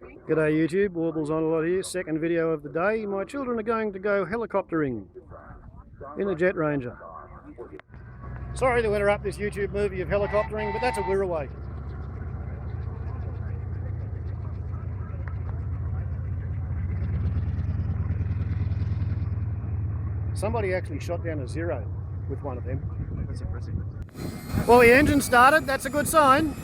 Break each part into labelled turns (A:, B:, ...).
A: G'day YouTube, Warbles on a lot here, second video of the day. My children are going to go helicoptering in a Jetranger. Sorry to interrupt this YouTube movie of helicoptering, but that's a Wirraway. Somebody actually shot down a Zero with one of them.
B: That's impressive.
A: Well, the engine started, that's a good sign.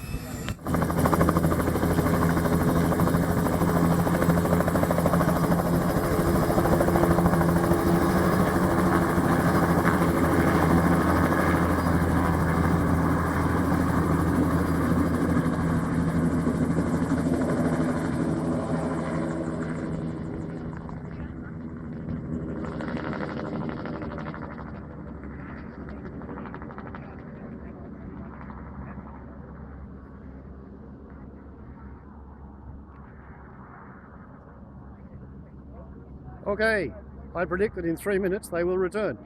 A: Okay, I predict that in 3 minutes they will return.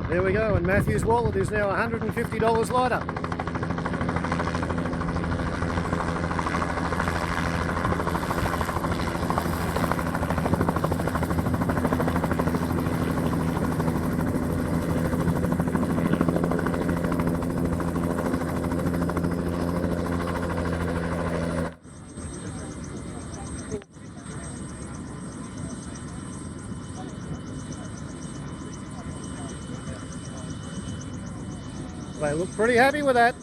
A: There we go, and Matthew's wallet is now $150 lighter. They look pretty happy with that.